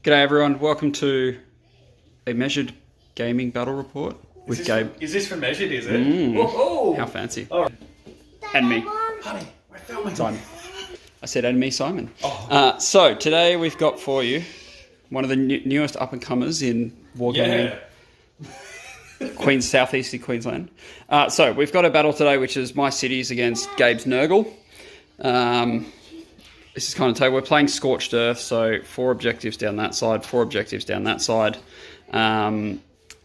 G'day everyone, welcome to a measured gaming battle report with Gabe. Is this for measured, is it? Whoa. How fancy. Oh. And me. Honey, we're filming. Simon. I said and me, Simon. Oh. So today we've got for you one of the newest up-and-comers in wargaming. Southeastern Queensland. So we've got a battle today which is my cities against Gabe's Nurgle. This is kind of we're playing Scorched Earth, so 4 objectives down that side, 4 objectives down that side. I'll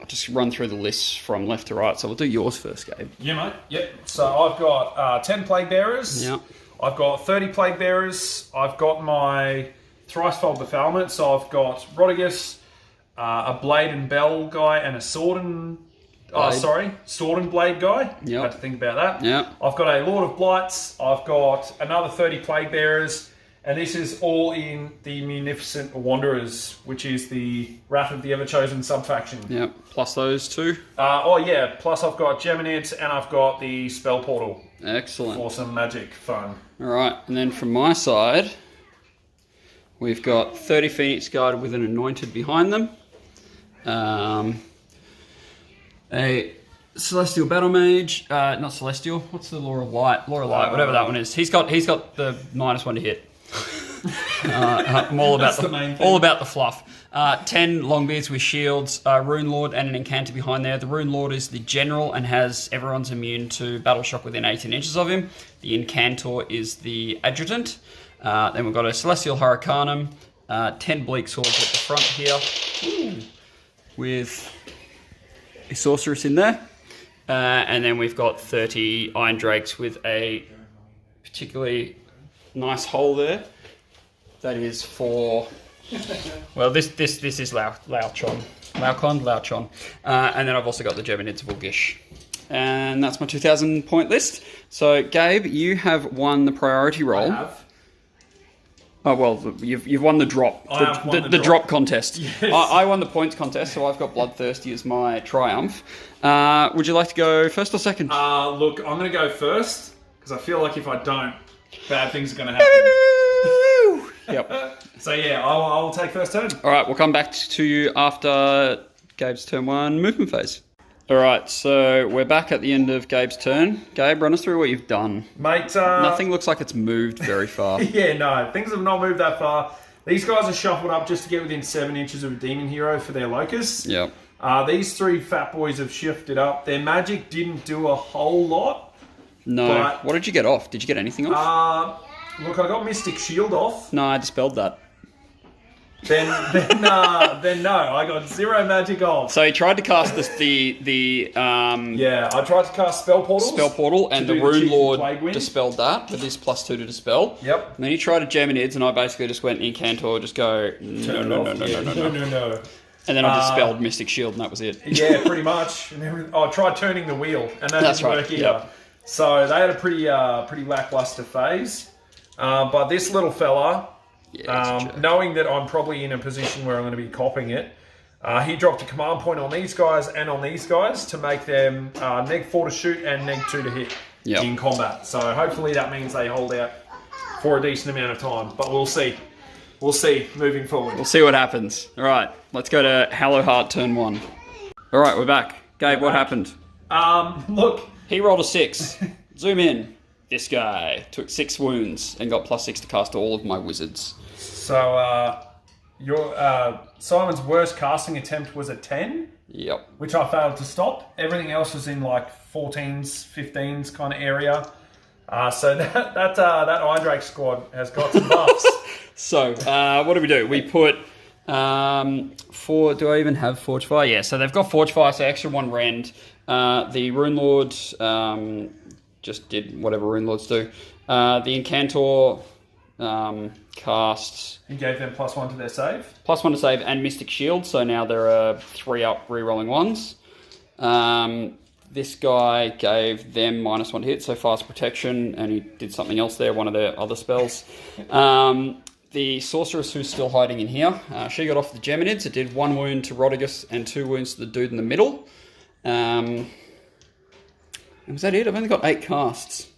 just run through the lists from left to right, so we'll do yours first, Gabe. Yeah, mate. Yep. So I've got 10 Plague Bearers. Yep. I've got 30 Plague Bearers. I've got my Thricefold Befoulment, so I've got Rodigus, a Blade and Bell guy, and a Sword and... Sword and Blade guy. Yep. I had to think about that. Yep. I've got a Lord of Blights. I've got another 30 Plague Bearers. And this is all in the Munificent Wanderers, which is the Wrath of the Ever-Chosen sub-faction. Yep, plus those two. Plus I've got Geminids and I've got the Spell Portal. Excellent. For some magic fun. Alright, and then from my side, we've got 30 Phoenix Guard with an Anointed behind them. A Celestial Battle Mage, not Celestial, what's the Law of Light? Law of Light, whatever that one is. He's got the -1 to hit. I'm all about all about the fluff. 10 Longbeards with shields, Rune Lord and an Incantor behind there. The Rune Lord is the general and has everyone's immune to battle shock within 18 inches of him. The Incantor is the adjutant. Then we've got a Celestial Hurricanum, 10 Bleak Swords at the front here, with a Sorceress in there. And then we've got 30 Iron Drakes with a particularly nice hole there. That is for, well, this is Lauchon. And then I've also got the Geminids of Ulgish. And that's my 2,000 point list. So, Gabe, you have won the priority roll. I have. Oh, well, you've won the drop. The drop contest. Yes. I won the points contest, so I've got Bloodthirsty as my triumph. Would you like to go first or second? Look, I'm going to go first, because I feel like if I don't, bad things are going to happen. Yep. So yeah, I'll take first turn. All right, we'll come back to you after Gabe's turn 1 movement phase. All right, so we're back at the end of Gabe's turn. Gabe, run us through what you've done. Mate, nothing looks like it's moved very far. Yeah, no, things have not moved that far. These guys are shuffled up just to get within 7 inches of a demon hero for their locusts. Yep. These 3 fat boys have shifted up. Their magic didn't do a whole lot. No. But, what did you get off? Did you get anything off? Look, I got Mystic Shield off. No, I dispelled that. Then no, I got 0 magic off. So he tried to cast yeah, I tried to cast Spell Portal, and the Rune Lord dispelled that with his +2 to dispel. Yep. And then he tried a Geminids, and I basically just went Incantor, just go no. And then I dispelled Mystic Shield, and that was it. Yeah, pretty much. And then I tried turning the wheel, and that didn't work either. Yep. So they had a pretty lackluster phase. But this little fella, knowing that I'm probably in a position where I'm going to be copying it, he dropped a command point on these guys and on these guys to make them -4 to shoot and -2 to hit in combat. So hopefully that means they hold out for a decent amount of time. But we'll see. We'll see moving forward. We'll see what happens. All right, let's go to Hallowheart turn 1. All right, we're back. Gabe, what happened? Look. He rolled a 6. Zoom in. This guy took 6 wounds and got +6 to cast all of my wizards. So, your Simon's worst casting attempt was a 10? Yep. Which I failed to stop. Everything else was in like 14s, 15s kind of area. So that Iron Drake squad has got some buffs. So, what do we do? We put 4... Do I even have Forge Fire? Yeah, so they've got Forge Fire, so extra 1 rend. The Rune Lord just did whatever Rune Lords do. The Incantor cast... He gave them +1 to their save? +1 to save and Mystic Shield, so now they're 3 up re-rolling 1s. This guy gave them -1 to hit, so fast protection, and he did something else there, one of their other spells. The Sorceress, who's still hiding in here, she got off the Geminids. It did 1 wound to Rodigus and 2 wounds to the dude in the middle. And was that it? I've only got 8 casts.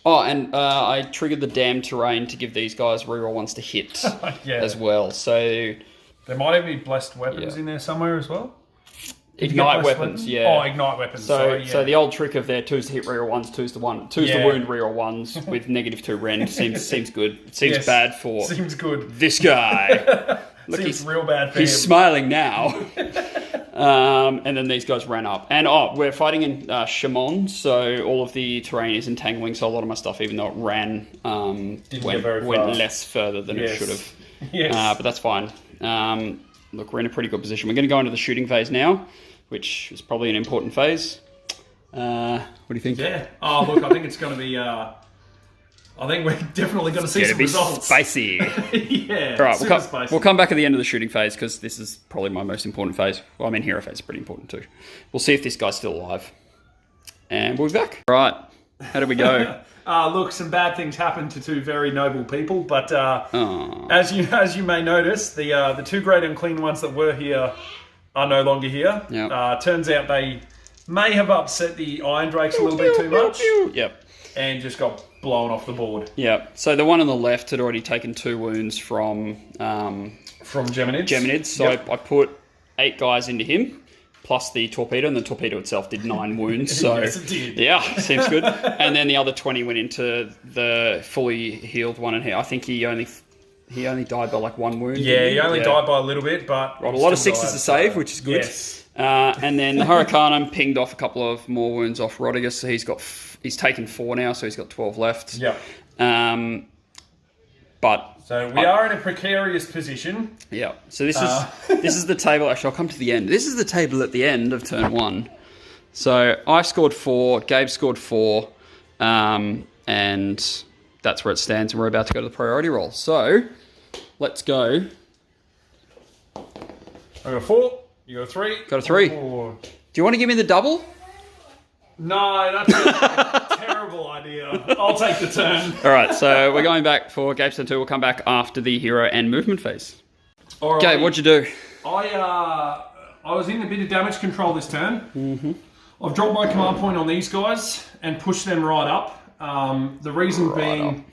Oh, and I triggered the Damned Terrain to give these guys reroll 1s to hit as well. So There might even be blessed weapons in there somewhere as well. Ignite weapons, yeah. Oh, ignite weapons. So the old trick of their 2's to hit reroll 1s, 2's to 1, 2's to wound reroll 1s with -2 rend seems good. It seems bad for this guy. Look, seems real bad for him. He's smiling now. And then these guys ran up. And we're fighting in Shamon, so all of the terrain is entangling, so a lot of my stuff, even though it ran, went less further than it should have. Yes. But that's fine. Look, we're in a pretty good position. We're going to go into the shooting phase now, which is probably an important phase. What do you think? Yeah. Oh, look, I think it's going to be... I think we're definitely going to see some results. Spicy. Yeah. All right, we'll come back at the end of the shooting phase because this is probably my most important phase. Well, I mean, hero phase is pretty important too. We'll see if this guy's still alive. And we'll be back. All right. How did we go? Look, some bad things happened to two very noble people, but as you may notice, the two great unclean ones that were here are no longer here. Yep. Turns out they may have upset the Iron Drakes a little bit too much. Yep. And just got blown off the board. Yep. So the one on the left had already taken 2 wounds from Geminids. So I put 8 guys into him, plus the torpedo, and the torpedo itself did 9 wounds. So yes, it did. Yeah, seems good. And then the other 20 went into the fully healed one, and I think he only died by like 1 wound. Yeah, he only died by a little bit, but right, a lot of 6s to save, which is good. Yes. And then the Hurricanum pinged off a couple of more wounds off Rodigus, so he's taken 4 now, so he's got 12 left. Yeah. So we are in a precarious position. Yeah. So this is the table. Actually, I'll come to the end. This is the table at the end of turn 1. So I scored 4, Gabe scored 4, and that's where it stands. And we're about to go to the priority roll. So let's go. I got 4. You got a 3. Got a 3. 4. Do you want to give me the double? No, that's a terrible idea. I'll take the turn. All right, so we're going back for Gabe's turn 2. We'll come back after the hero and movement phase. All right. Gabe, what'd you do? I was in a bit of damage control this turn. Mm-hmm. I've dropped my command point on these guys and pushed them right up. The reason being,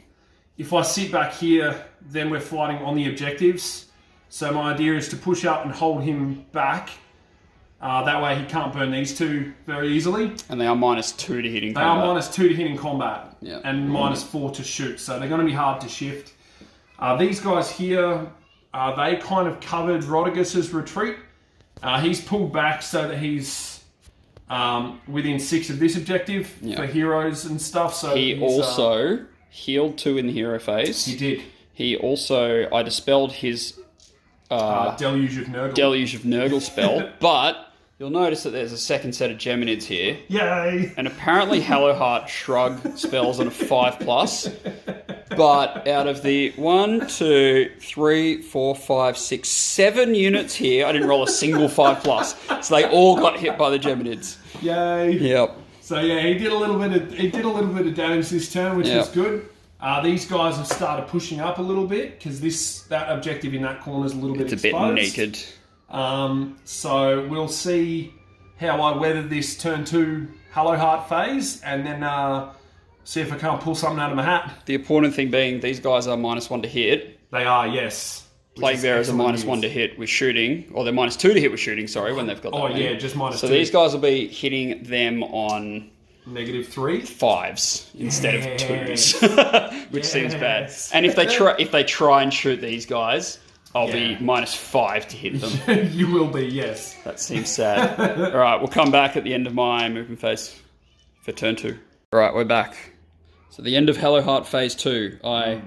if I sit back here, then we're fighting on the objectives. So my idea is to push up and hold him back. That way he can't burn these two very easily. And they are -2 to hit in combat. They are -2 to hit in combat. Yeah. And -4 to shoot. So they're going to be hard to shift. These guys here, they kind of covered Rodigus's retreat. He's pulled back so that he's within 6 of this objective for heroes and stuff. So he also healed 2 in the hero phase. He did. He also, I dispelled his Deluge of Nurgle spell, but you'll notice that there's a second set of Geminids here. Yay! And apparently Hallowheart shrug spells on a 5+, but out of the 1, 2, 3, 4, 5, 6, 7 units here, I didn't roll a single 5+, so they all got hit by the Geminids. Yay! Yep. So yeah, he did a little bit of damage this turn, which was good. These guys have started pushing up a little bit because that objective in that corner is a little bit exposed. It's a bit naked. So we'll see how I weather this turn 2 Hallowheart phase, and then see if I can't pull something out of my hat. The important thing being these guys are -1 to hit. They are, yes. Plague Bearers are -1 to hit with shooting, or they're -2 to hit with shooting. Sorry, when they've got that. Oh yeah, just -2. So these guys will be hitting them on -3 5s instead of 2s, which seems bad. And if they try and shoot these guys, I'll be -5 to hit them. You will be, yes. That seems sad. All right, we'll come back at the end of my movement phase for turn 2. All right, we're back. So the end of Hallowheart phase 2. I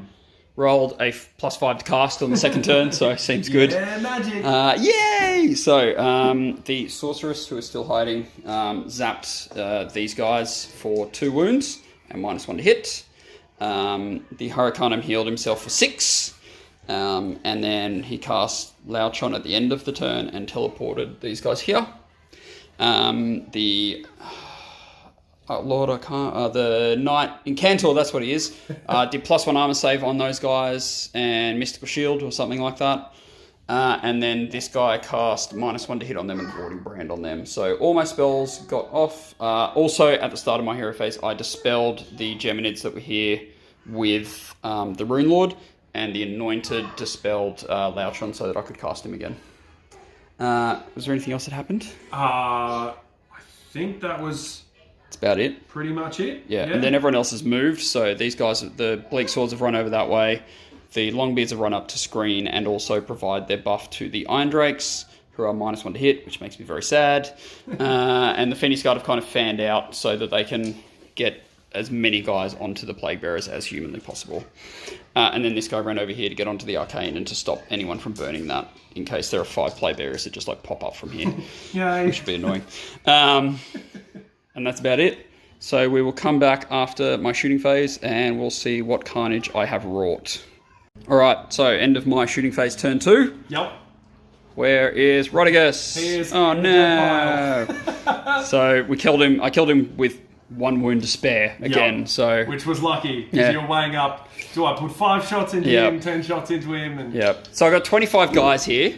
rolled a +5 to cast on the second turn, so seems good. Yeah, magic. Yay! So the sorceress who is still hiding zapped these guys for 2 wounds and -1 to hit. The Hurricanum healed himself for 6. And then he cast Lauchon at the end of the turn and teleported these guys here. The Knight Incantor, that's what he is, did +1 armor save on those guys and Mystical Shield or something like that. And then this guy cast -1 to hit on them and Warding Brand on them. So all my spells got off. Also, at the start of my hero phase, I dispelled the Geminids that were here with the Rune Lord. and the Anointed dispelled Lautron so that I could cast him again. Was there anything else that happened? I think that was... That's about it. Pretty much it. Yeah, and then everyone else has moved. So these guys, the Bleak Swords have run over that way. The Longbeards have run up to screen and also provide their buff to the Iron Drakes, who are -1 to hit, which makes me very sad. And the Phoenix Guard have kind of fanned out so that they can get as many guys onto the Plague Bearers as humanly possible. And then this guy ran over here to get onto the Arcane and to stop anyone from burning that, in case there are 5 Plague Bearers that just like pop up from here. Yay. Which would be annoying. And that's about it. So we will come back after my shooting phase and we'll see what carnage I have wrought. Alright, so end of my shooting phase, turn 2. Yep. Where is Rodigus? Oh no! So we killed him. I killed him with 1 wound to spare again. So which was lucky because you're weighing up. Do I put 5 shots into him, 10 shots into him? And... Yep. So I got 25 guys here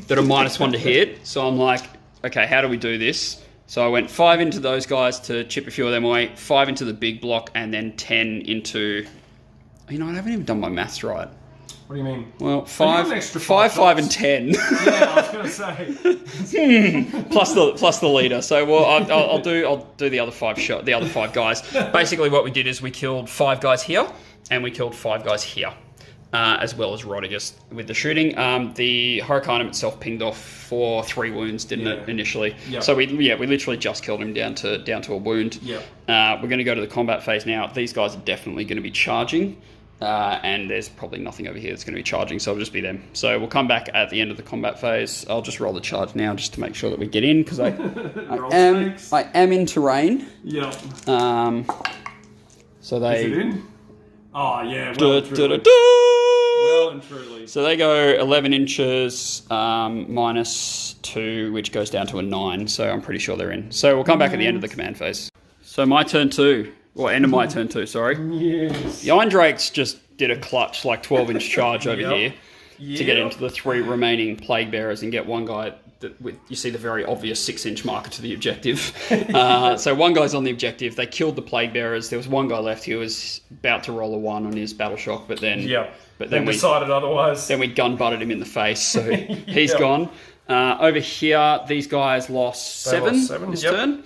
that are -1 to hit. So I'm like, okay, how do we do this? So I went 5 into those guys to chip a few of them away, 5 into the big block, and then 10 into... You know, I haven't even done my maths right. What do you mean? Well, 5, and 10. Yeah, I was going to say. plus the leader. So well, I'll do the other 5 guys. Basically, what we did is we killed 5 guys here, and we killed 5 guys here, as well as Rodigus with the shooting. The Hurricanum itself pinged off for 3 wounds, didn't it, initially? Yep. So we literally just killed him down to a wound. Yep. We're going to go to the combat phase now. These guys are definitely going to be charging. And there's probably nothing over here that's going to be charging, so it'll just be them. So we'll come back at the end of the combat phase. I'll just roll the charge now just to make sure that we get in, because I am in terrain. Yep. So they... Is it in? Oh, yeah. Well and truly. So they go 11 inches -2, which goes down to a 9. So I'm pretty sure they're in. So we'll come back at the end of the command phase. So my turn 2. Or end of my turn 2, sorry. Yes. The Iron Drakes just did a clutch, like 12-inch charge over here to get into the 3 remaining Plague Bearers and get one guy with, you see the very obvious 6-inch marker to the objective. So one guy's on the objective. They killed the Plague Bearers. There was one guy left who was about to roll a 1 on his battle shock, but then we decided otherwise. Then we gun butted him in the face, so he's gone. Over here, these guys lost 7 this turn.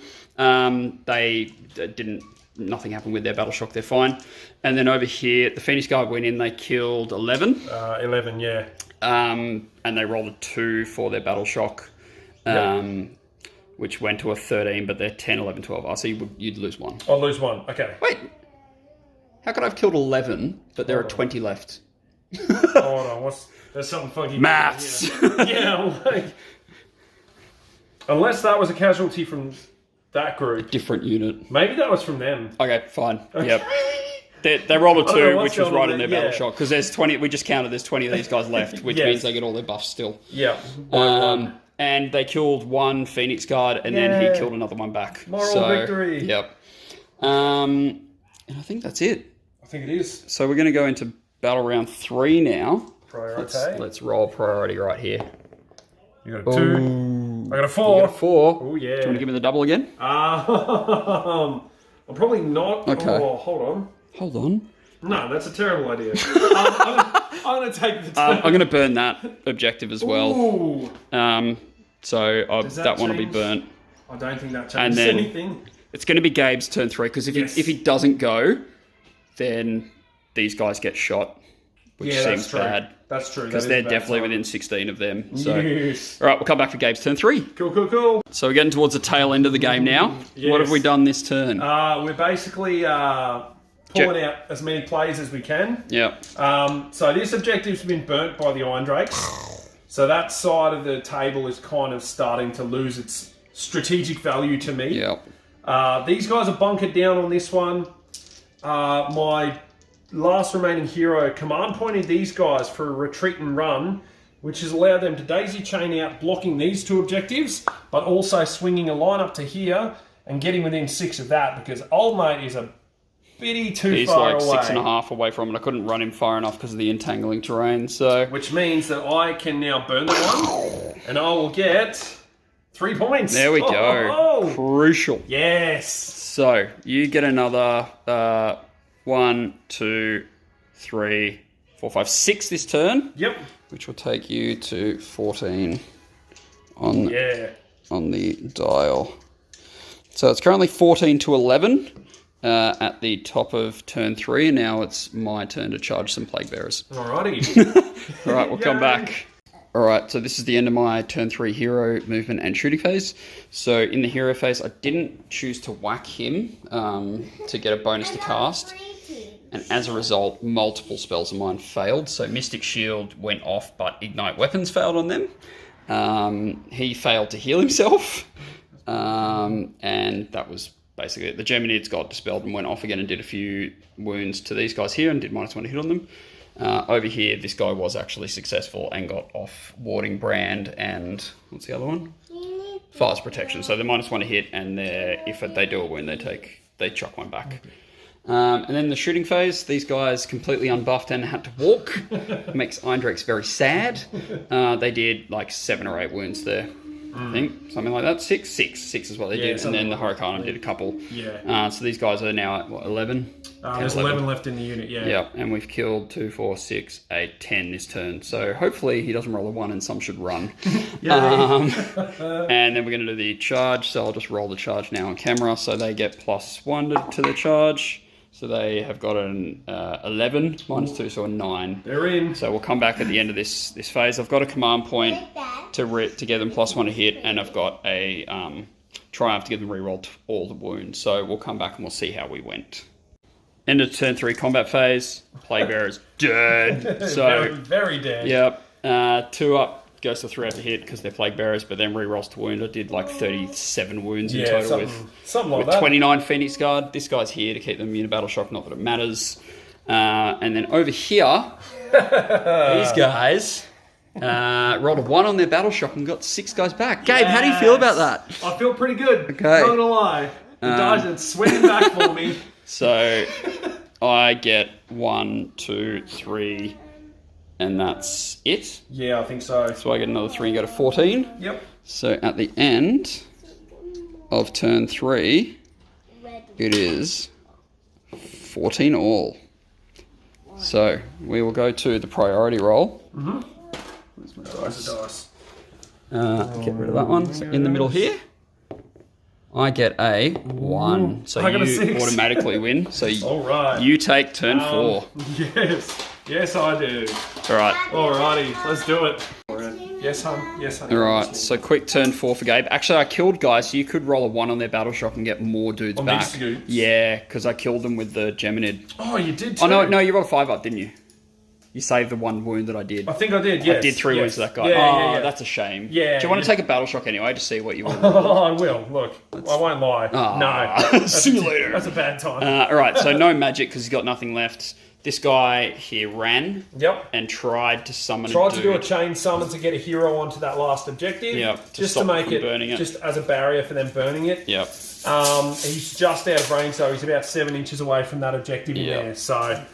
They didn't. Nothing happened with their battle shock. They're fine. And then over here, the Phoenix Guard went in. They killed 11. 11, yeah. And they rolled a 2 for their battle shock, which went to a 13. But they're 10, 11, 12. Oh, so you'd lose 1. I'll lose 1. Okay. Wait. How could I have killed 11, but there are 20 left? Hold on. There's something funky. Maths. Yeah. Like, unless that was a casualty from that group. A different unit. Maybe that was from them. Okay, fine. Okay. Yep. They rolled a 2, which was right on their battle shock. Because there's 20, we just counted, there's 20 of these guys left, which means they get all their buffs still. Yeah. And they killed 1 Phoenix Guard, and then he killed another one back. Moral victory. Yep. And I think that's it. I think it is. So we're going to go into battle round 3 now. Priority. Let's roll priority right here. You got a 2. I got a 4. You got a 4. Oh, yeah. Do you want to give me the double again? I'm probably not. Okay. Oh, hold on. Hold on. No, that's a terrible idea. I'm going to take the 2. I'm going to burn that objective as well. Ooh. So that one will be burnt. I don't think that changes anything. It's going to be Gabe's turn 3, because if he doesn't go, then these guys get shot, which seems bad. That's true. Because they're definitely within 16 of them. So. Yes. All right, we'll come back for Gabe's turn 3. Cool. So we're getting towards the tail end of the game now. Yes. What have we done this turn? We're basically pulling out as many plays as we can. Yeah. So this objective's been burnt by the Iron Drakes. So that side of the table is kind of starting to lose its strategic value to me. Yeah. These guys are bunkered down on this one. My last remaining hero command pointed these guys for a retreat and run, which has allowed them to daisy chain out, blocking these 2 objectives, but also swinging a line up to here and getting within 6 of that, because old mate is a bitty too far away. He's like 6.5 away from it. I couldn't run him far enough because of the entangling terrain. So, which means that I can now burn the one, and I will get 3 points. There we go. Crucial. Yes. So you get another 1, 2, 3, 4, 5, 6 this turn. Yep. Which will take you to 14 on the dial. So it's currently 14 to 11 at the top of turn 3. And now it's my turn to charge some Plague Bearers. Alrighty. All right, we'll come back. All right, so this is the end of my turn 3 hero movement and shooting phase. So in the hero phase, I didn't choose to whack him to get a bonus to cast. And as a result, multiple spells of mine failed. So Mystic Shield went off, but Ignite Weapons failed on them. He failed to heal himself. And that was basically it. The Geminids got dispelled and went off again and did a few wounds to these guys here and did -1 to hit on them. Over here, this guy was actually successful and got off Warding Brand and... what's the other one? Fire's Protection. So they're -1 to hit, and if they do a wound, they chuck one back. And then the shooting phase, these guys completely unbuffed and had to walk. Makes Eindrex very sad. They did like 7 or 8 wounds there. I think something like that. Six is what they did, and then the Hurricane did a couple. So these guys are now at what, 11? There's 11 left in the unit. Yeah, and we've killed 2, 4, 6, 8, 10 this turn. So hopefully he doesn't roll a 1 and some should run. And then we're going to do the charge. So I'll just roll the charge now on camera. So they get +1 to the charge. So they have got an 11 -2, so a 9. They're in. So we'll come back at the end of this phase. I've got a command point to get them +1 to hit, and I've got a triumph to get them rerolled all the wounds. So we'll come back and we'll see how we went. End of turn 3 combat phase. Plague Bearer's dead. So very, very dead. Yep. 2 up. Goes to 3 out to hit because they're Plague Bearers, but then re-rolls to wound. I did like 37 wounds in total with 29 Phoenix Guard. This guy's here to keep them immune to battle shock, not that it matters. And then over here, these guys rolled a 1 on their battle shock and got 6 guys back. Gabe, how do you feel about that? I feel pretty good. Okay. Not gonna lie. The dice are sweating back for me. So I get 1, 2, 3... and that's it. Yeah, I think so. So I get another 3 and go to 14. Yep. So at the end of turn 3, it is 14 all. So we will go to the priority roll. Where's my dice? Get rid of that one. So in the middle here, I get a 1. So you automatically win. So you take turn 4. Yes, I do. All right. Alrighty, let's do it. Yes, hon. Yes, honey. All right. So quick turn 4 for Gabe. Actually, I killed guys. So you could roll a 1 on their battle shock and get more dudes back. Yeah, because I killed them with the Geminid. Oh, you did too. Oh no, you rolled a 5 up, didn't you? You saved the 1 wound that I did. I think I did. Yes. I did 3 wounds to that guy. Yeah. That's a shame. Yeah. Do you want to take a battle shock anyway to see what you want? I will. Look, I won't lie. No. See you later. That's a bad time. All right. So no magic because he's got nothing left. This guy here ran. Yep. And tried to summon. Tried to do a chain summon to get a hero onto that last objective. Yep. Just to make it just as a barrier for them burning it. Yep. He's just out of range, so he's about 7 inches away from that objective in there. So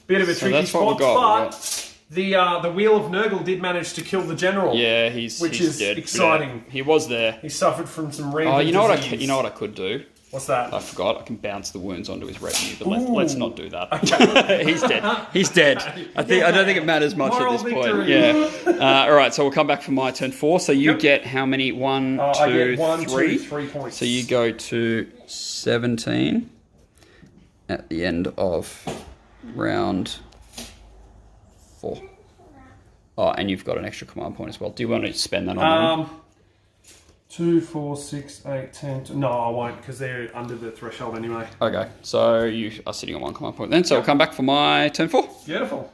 bit of a tricky spot, but the wheel of Nurgle did manage to kill the general. Yeah, he's dead. Exciting. He was there. He suffered from some real. Oh, you know what I could do? What's that? I forgot. I can bounce the wounds onto his retinue, but let's not do that. Okay. He's dead. He's dead. I don't think it matters much at this point. Yeah. All right. So we'll come back for my turn 4. So you get how many? 1, 2, I get 1, 3. 2, 3 points. So you go to 17 at the end of round 4. Oh, and you've got an extra command point as well. Do you want to spend that on them? 2, 4, 6, 8, 10. No, I won't because they're under the threshold anyway. Okay, so you are sitting on 1 command point then. So I'll come back for my turn 4. Beautiful.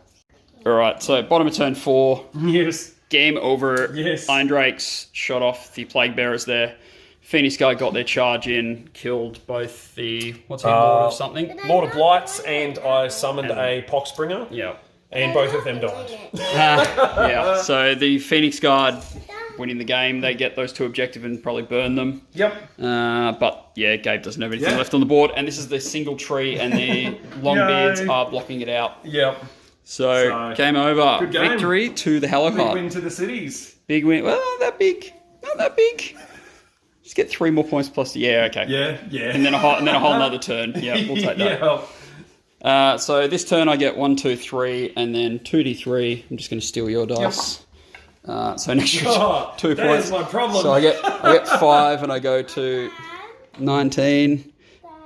All right, so bottom of turn 4. Yes. Game over. Yes. Eindrakes shot off the Plague Bearers there. Phoenix Guy got their charge in, killed both the, Lord of something? Lord of Blights, and I summoned a Poxbringer. Yeah. And both of them died. Yeah, so the Phoenix Guard winning the game, they get those 2 objectives and probably burn them. Yep. But yeah, Gabe doesn't have anything left on the board, and this is the single tree, and the Longbeards are blocking it out. Yep. So game over. Good game. Victory to the Hallowheart. Big win to the cities. Big win. Well, not that big. Not that big. Just get 3 more points plus. Yeah, okay. Yeah. And then a whole another turn. Yeah, we'll take that. So this turn I get 1, 2, 3, and then 2d3. I'm just going to steal your dice. So an extra 2 points. That's my problem. So I get 5 and I go to 19.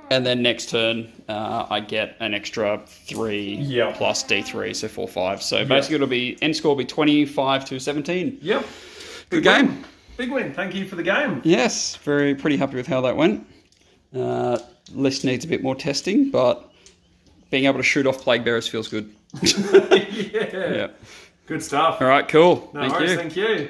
And then next turn, I get an extra 3 plus D3, so 4, 5. So basically it'll be, end score will be 25-17. Yep. Good game. Big win. Thank you for the game. Yes, pretty happy with how that went. List needs a bit more testing, but being able to shoot off plague bearers feels good. Yeah. Good stuff. All right, cool. No worries, thank you.